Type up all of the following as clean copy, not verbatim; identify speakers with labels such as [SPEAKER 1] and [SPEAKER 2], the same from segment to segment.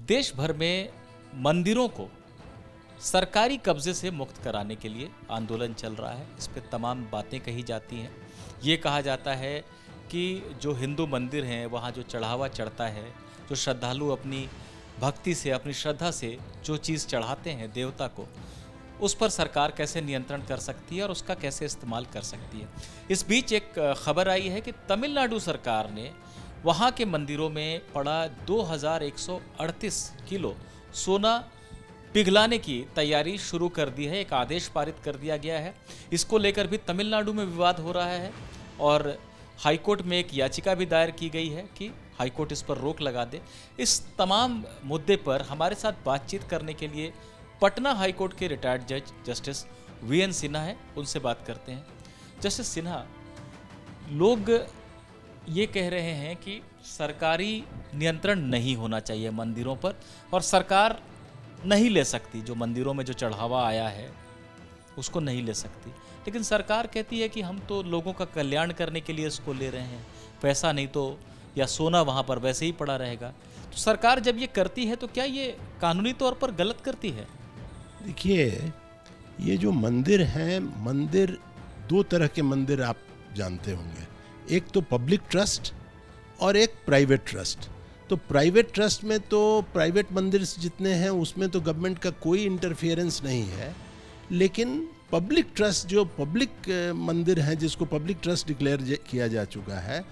[SPEAKER 1] देश भर में मंदिरों को सरकारी कब्जे से मुक्त कराने के लिए आंदोलन चल रहा है। इस पे तमाम बातें कही जाती हैं। ये कहा जाता है कि जो हिंदू मंदिर हैं वहाँ जो चढ़ावा चढ़ता है, जो श्रद्धालु अपनी भक्ति से, अपनी श्रद्धा से जो चीज़ चढ़ाते हैं देवता को, उस पर सरकार कैसे नियंत्रण कर सकती है और उसका कैसे इस्तेमाल कर सकती है। इस बीच एक खबर आई है कि तमिलनाडु सरकार ने वहाँ के मंदिरों में पड़ा 2138 किलो सोना पिघलाने की तैयारी शुरू कर दी है। एक आदेश पारित कर दिया गया है। इसको लेकर भी तमिलनाडु में विवाद हो रहा है और हाईकोर्ट में एक याचिका भी दायर की गई है कि हाईकोर्ट इस पर रोक लगा दे। इस तमाम मुद्दे पर हमारे साथ बातचीत करने के लिए पटना हाईकोर्ट के रिटायर्ड जज जस्टिस वीएन सिन्हा है, उनसे बात करते हैं। जस्टिस सिन्हा, लोग ये कह रहे हैं कि सरकारी नियंत्रण नहीं होना चाहिए मंदिरों पर और सरकार नहीं ले सकती, जो मंदिरों में जो चढ़ावा आया है उसको नहीं ले सकती, लेकिन सरकार कहती है कि हम तो लोगों का कल्याण करने के लिए इसको ले रहे हैं, पैसा नहीं तो या सोना वहाँ पर वैसे ही पड़ा रहेगा। तो सरकार जब ये करती है तो क्या ये कानूनी तौर पर गलत करती है?
[SPEAKER 2] देखिए, ये जो मंदिर हैं, मंदिर दो तरह के मंदिर आप जानते होंगे, एक तो पब्लिक ट्रस्ट और एक प्राइवेट ट्रस्ट। तो प्राइवेट ट्रस्ट में तो प्राइवेट मंदिर जितने हैं उसमें तो गवर्नमेंट का कोई इंटरफेरेंस नहीं है, लेकिन पब्लिक ट्रस्ट जो पब्लिक मंदिर हैं जिसको पब्लिक ट्रस्ट डिक्लेयर किया जा चुका है,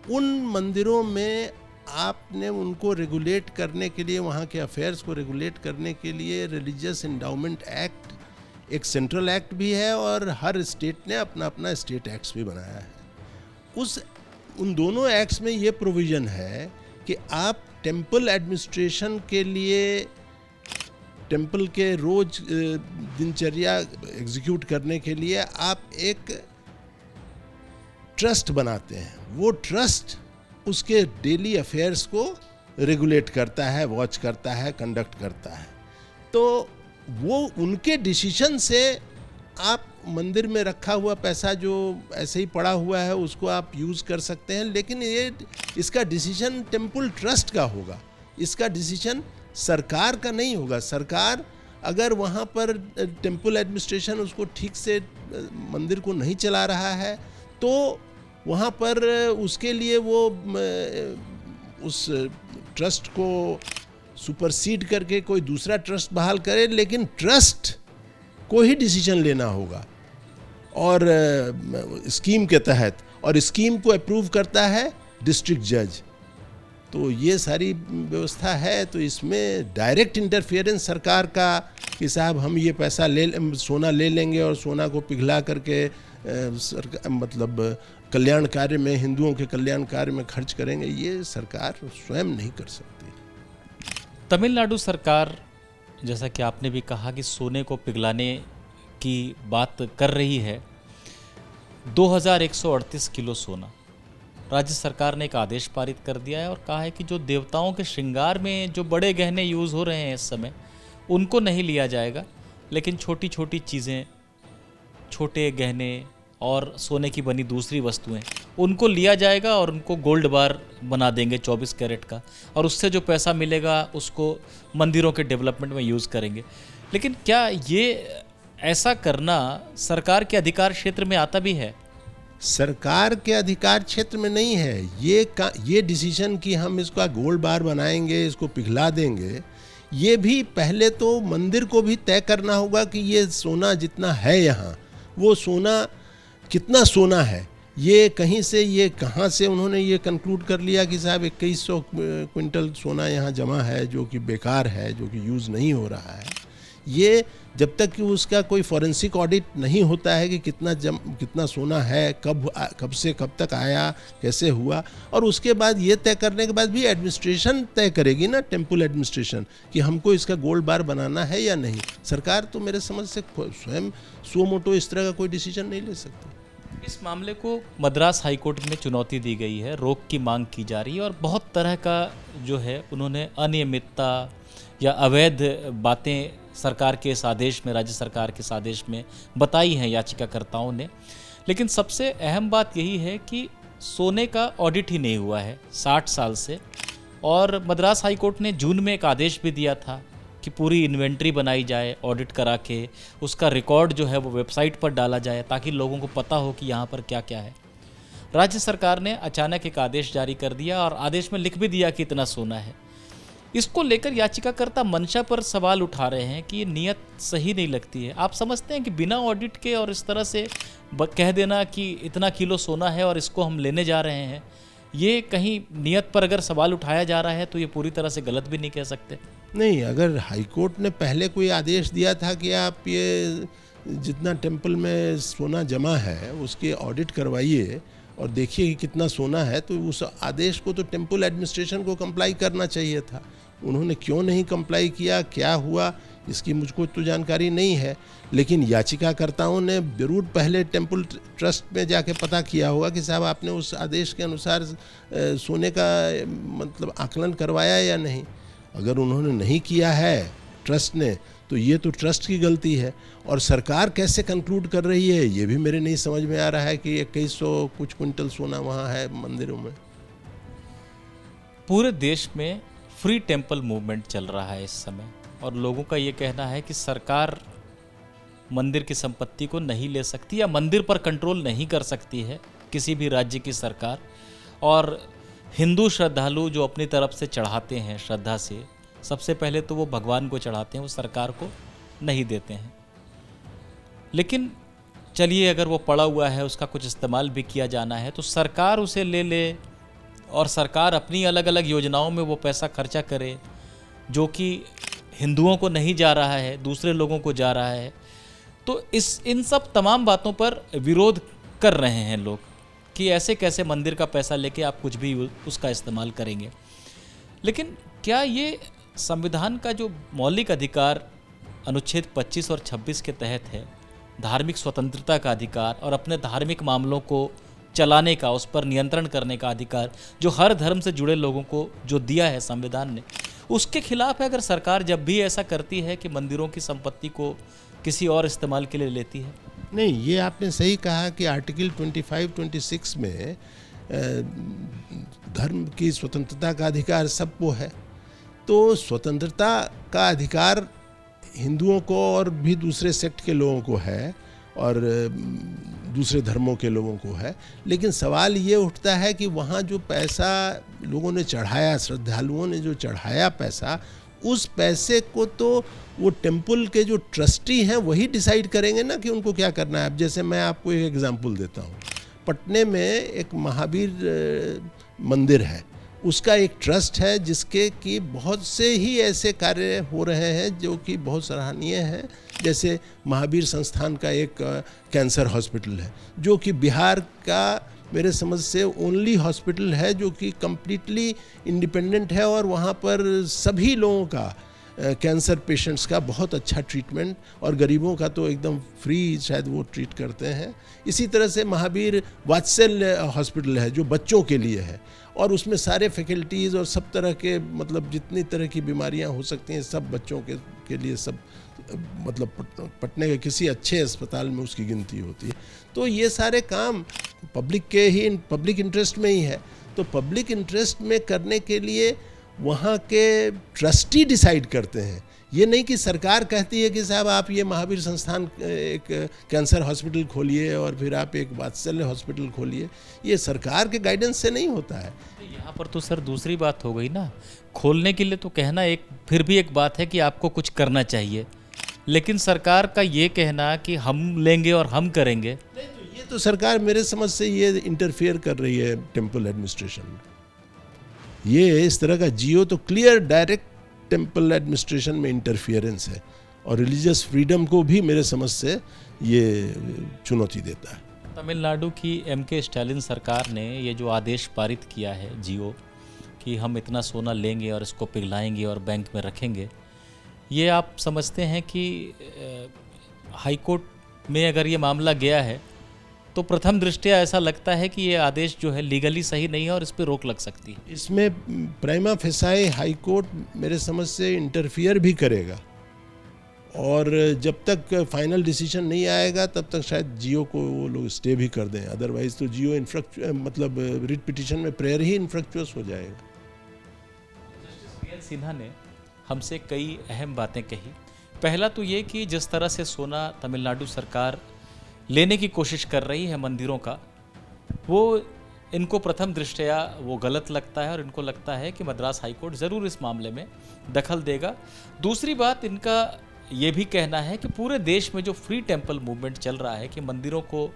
[SPEAKER 2] उन मंदिरों में आपने उनको रेगुलेट करने के लिए, वहाँ के अफेयर्स को रेगुलेट करने के लिए रिलीजियस एंडाउमेंट एक्ट एक सेंट्रल एक्ट भी है और हर स्टेट ने अपना अपना स्टेट एक्ट्स भी बनाया है। उन दोनों एक्ट्स में ये प्रोविज़न है कि आप टेम्पल एडमिनिस्ट्रेशन के लिए, टेम्पल के रोज दिनचर्या एग्जीक्यूट करने के लिए आप एक ट्रस्ट बनाते हैं। वो ट्रस्ट उसके डेली अफेयर्स को रेगुलेट करता है, वॉच करता है, कंडक्ट करता है। तो वो उनके डिसीजन से आप मंदिर में रखा हुआ पैसा जो ऐसे ही पड़ा हुआ है उसको आप यूज़ कर सकते हैं, लेकिन इसका डिसीजन टेम्पल ट्रस्ट का होगा, इसका डिसीजन सरकार का नहीं होगा। सरकार अगर वहाँ पर टेम्पल एडमिनिस्ट्रेशन उसको ठीक से मंदिर को नहीं चला रहा है तो वहाँ पर उसके लिए वो उस ट्रस्ट को सुपरसीड करके कोई दूसरा ट्रस्ट बहाल करे, लेकिन ट्रस्ट को ही डिसीजन लेना होगा और स्कीम के तहत, और स्कीम को अप्रूव करता है डिस्ट्रिक्ट जज। तो ये सारी व्यवस्था है। तो इसमें डायरेक्ट इंटरफेरेंस सरकार का कि साहब हम ये पैसा सोना ले लेंगे और सोना को पिघला करके मतलब कल्याण कार्य में, हिंदुओं के कल्याण कार्य में खर्च करेंगे, ये सरकार स्वयं नहीं कर सकती।
[SPEAKER 1] तमिलनाडु सरकार, जैसा कि आपने भी कहा कि सोने को पिघलाने की बात कर रही है, 2138 किलो सोना राज्य सरकार ने एक आदेश पारित कर दिया है और कहा है कि जो देवताओं के श्रृंगार में जो बड़े गहने यूज़ हो रहे हैं इस समय, उनको नहीं लिया जाएगा, लेकिन छोटी छोटी चीज़ें, छोटे गहने और सोने की बनी दूसरी वस्तुएं, उनको लिया जाएगा और उनको गोल्ड बार बना देंगे 24 कैरेट का, और उससे जो पैसा मिलेगा उसको मंदिरों के डेवलपमेंट में यूज़ करेंगे। लेकिन क्या ये ऐसा करना सरकार के अधिकार क्षेत्र में आता भी है?
[SPEAKER 2] सरकार के अधिकार क्षेत्र में नहीं है ये डिसीजन कि हम इसका गोल्ड बार बनाएंगे, इसको पिघला देंगे। ये भी पहले तो मंदिर को भी तय करना होगा कि ये सोना जितना है यहाँ, वो सोना कितना सोना है, ये कहीं से, ये कहाँ से उन्होंने ये कंक्लूड कर लिया कि साहब 2100 क्विंटल सोना यहाँ जमा है जो कि बेकार है, जो कि यूज़ नहीं हो रहा है। ये जब तक कि उसका कोई फॉरेंसिक ऑडिट नहीं होता है कि कितना सोना है, कब से कब तक आया, कैसे हुआ, और उसके बाद ये तय करने के बाद भी एडमिनिस्ट्रेशन तय करेगी ना, टेम्पल एडमिनिस्ट्रेशन, कि हमको इसका गोल्ड बार बनाना है या नहीं। सरकार तो मेरे समझ से स्वयं सो मोटो इस तरह का कोई डिसीजन नहीं ले सकती।
[SPEAKER 1] इस मामले को मद्रास हाईकोर्ट में चुनौती दी गई है, रोक की मांग की जा रही है और बहुत तरह का जो है उन्होंने अनियमितता या अवैध बातें सरकार के इस आदेश में, राज्य सरकार के इस आदेश में बताई हैं याचिकाकर्ताओं ने। लेकिन सबसे अहम बात यही है कि सोने का ऑडिट ही नहीं हुआ है 60 साल से, और मद्रास हाई कोर्ट ने जून में एक आदेश भी दिया था कि पूरी इन्वेंट्री बनाई जाए, ऑडिट करा के उसका रिकॉर्ड जो है वो वेबसाइट पर डाला जाए ताकि लोगों को पता हो कि यहाँ पर क्या क्या है। राज्य सरकार ने अचानक एक आदेश जारी कर दिया और आदेश में लिख भी दिया कि इतना सोना है। इसको लेकर याचिकाकर्ता मंशा पर सवाल उठा रहे हैं कि ये नियत सही नहीं लगती है। आप समझते हैं कि बिना ऑडिट के और इस तरह से कह देना कि इतना किलो सोना है और इसको हम लेने जा रहे हैं, ये कहीं नियत पर अगर सवाल उठाया जा रहा है तो ये पूरी तरह से गलत भी नहीं कह सकते?
[SPEAKER 2] नहीं, अगर हाई कोर्ट ने पहले कोई आदेश दिया था कि आप ये जितना टेम्पल में सोना जमा है उसकी ऑडिट करवाइए और देखिए कि कितना सोना है, तो उस आदेश को तो टेम्पल एडमिनिस्ट्रेशन को कंप्लाई करना चाहिए था। उन्होंने क्यों नहीं कंप्लाई किया, क्या हुआ, इसकी मुझको तो जानकारी नहीं है। लेकिन याचिकाकर्ताओं ने जरूर पहले टेम्पल ट्रस्ट में जाके पता किया होगा कि साहब आपने उस आदेश के अनुसार सोने का मतलब आकलन करवाया या नहीं। अगर उन्होंने नहीं किया है ट्रस्ट ने, तो ये तो ट्रस्ट की गलती है। और सरकार कैसे कंक्लूड कर रही है ये भी मेरे नहीं समझ में आ रहा है कि 2100 कुछ क्विंटल सोना वहाँ है मंदिरों में।
[SPEAKER 1] पूरे देश में फ्री टेम्पल मूवमेंट चल रहा है इस समय और लोगों का ये कहना है कि सरकार मंदिर की संपत्ति को नहीं ले सकती या मंदिर पर कंट्रोल नहीं कर सकती है किसी भी राज्य की सरकार। और हिंदू श्रद्धालु जो अपनी तरफ से चढ़ाते हैं श्रद्धा से, सबसे पहले तो वो भगवान को चढ़ाते हैं, वो सरकार को नहीं देते हैं। लेकिन चलिए, अगर वो पड़ा हुआ है उसका कुछ इस्तेमाल भी किया जाना है तो सरकार उसे ले ले और सरकार अपनी अलग अलग योजनाओं में वो पैसा खर्चा करे जो कि हिंदुओं को नहीं जा रहा है, दूसरे लोगों को जा रहा है। तो इन सब तमाम बातों पर विरोध कर रहे हैं लोग कि ऐसे कैसे मंदिर का पैसा लेके आप कुछ भी उसका इस्तेमाल करेंगे। लेकिन क्या ये संविधान का जो मौलिक अधिकार अनुच्छेद 25 और 26 के तहत है, धार्मिक स्वतंत्रता का अधिकार और अपने धार्मिक मामलों को चलाने का, उस पर नियंत्रण करने का अधिकार जो हर धर्म से जुड़े लोगों को जो दिया है संविधान ने, उसके खिलाफ है अगर सरकार जब भी ऐसा करती है कि मंदिरों की संपत्ति को किसी और इस्तेमाल के लिए लेती है?
[SPEAKER 2] नहीं, ये आपने सही कहा कि आर्टिकल 25-26 में धर्म की स्वतंत्रता का अधिकार सबको है। तो स्वतंत्रता का अधिकार हिंदुओं को और भी दूसरे सेक्ट के लोगों को है और दूसरे धर्मों के लोगों को है। लेकिन सवाल ये उठता है कि वहाँ जो पैसा लोगों ने चढ़ाया, श्रद्धालुओं ने जो चढ़ाया पैसा, उस पैसे को तो वो टेम्पल के जो ट्रस्टी हैं वही डिसाइड करेंगे ना कि उनको क्या करना है। अब जैसे मैं आपको एक एग्जांपल देता हूँ, पटने में एक महावीर मंदिर है, उसका एक ट्रस्ट है जिसके कि बहुत से ही ऐसे कार्य हो रहे हैं जो कि बहुत सराहनीय हैं। जैसे महावीर संस्थान का एक कैंसर हॉस्पिटल है जो कि बिहार का मेरे समझ से ओनली हॉस्पिटल है जो कि कम्प्लीटली इंडिपेंडेंट है और वहाँ पर सभी लोगों का कैंसर पेशेंट्स का बहुत अच्छा ट्रीटमेंट और गरीबों का तो एकदम फ्री शायद वो ट्रीट करते हैं। इसी तरह से महावीर वात्सल्य हॉस्पिटल है जो बच्चों के लिए है और उसमें सारे फैकल्टीज़ और सब तरह के मतलब जितनी तरह की बीमारियां हो सकती हैं सब बच्चों के लिए सब मतलब पटने के किसी अच्छे अस्पताल में उसकी गिनती होती है। तो ये सारे काम पब्लिक इंटरेस्ट में ही है। तो पब्लिक इंटरेस्ट में करने के लिए वहाँ के ट्रस्टी डिसाइड करते हैं। ये नहीं कि सरकार कहती है कि साहब आप ये महावीर संस्थान एक कैंसर हॉस्पिटल खोलिए और फिर आप एक वात्सल्य हॉस्पिटल खोलिए। ये सरकार के गाइडेंस से नहीं होता है।
[SPEAKER 1] यहाँ पर तो सर दूसरी बात हो गई ना, खोलने के लिए तो कहना एक फिर भी एक बात है कि आपको कुछ करना चाहिए, लेकिन सरकार का ये कहना कि हम लेंगे और हम करेंगे,
[SPEAKER 2] तो ये तो सरकार मेरे समझ से ये इंटरफेयर कर रही है टेम्पल एडमिनिस्ट्रेशन में। ये इस तरह का जियो तो क्लियर डायरेक्ट टेम्पल एडमिनिस्ट्रेशन में इंटरफियरेंस है और रिलीजियस फ्रीडम को भी मेरे समझ से ये चुनौती देता है।
[SPEAKER 1] तमिलनाडु की एमके स्टालिन सरकार ने ये जो आदेश पारित किया है जियो कि हम इतना सोना लेंगे और इसको पिघलाएंगे और बैंक में रखेंगे, ये आप समझते हैं कि हाई कोर्ट में अगर ये मामला गया है तो प्रथम दृष्टया ऐसा लगता है कि ये आदेश जो है लीगली सही नहीं है और इस पर रोक लग सकती है?
[SPEAKER 2] इसमें प्राइमा फेसाई हाई कोर्ट मेरे समझ से इंटरफियर भी करेगा और जब तक फाइनल डिसीजन नहीं आएगा तब तक शायद जियो को वो लोग स्टे भी कर दें। अदरवाइज तो जियो मतलब रिट पिटीशन में प्रेयर ही इनफ्रक्चुअस हो जाएगा।
[SPEAKER 1] सिन्हा ने हमसे कई अहम बातें कही। पहला तो ये कि जिस तरह से सोना तमिलनाडु सरकार लेने की कोशिश कर रही है मंदिरों का, वो इनको प्रथम दृष्टया वो गलत लगता है और इनको लगता है कि मद्रास हाईकोर्ट ज़रूर इस मामले में दखल देगा। दूसरी बात, इनका ये भी कहना है कि पूरे देश में जो फ्री टेम्पल मूवमेंट चल रहा है कि मंदिरों को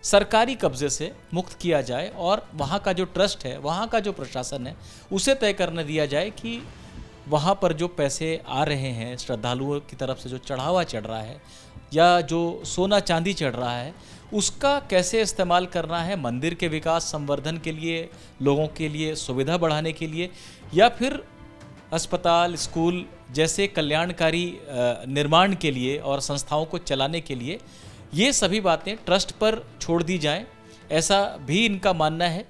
[SPEAKER 1] सरकारी कब्जे से मुक्त किया जाए और वहाँ का जो ट्रस्ट है, वहाँ का जो प्रशासन है, उसे तय करने दिया जाए कि वहाँ पर जो पैसे आ रहे हैं श्रद्धालुओं की तरफ से, जो चढ़ावा चढ़ रहा है या जो सोना चांदी चढ़ रहा है, उसका कैसे इस्तेमाल करना है मंदिर के विकास संवर्धन के लिए, लोगों के लिए सुविधा बढ़ाने के लिए, या फिर अस्पताल, स्कूल जैसे कल्याणकारी निर्माण के लिए और संस्थाओं को चलाने के लिए, ये सभी बातें ट्रस्ट पर छोड़ दी जाएं, ऐसा भी इनका मानना है।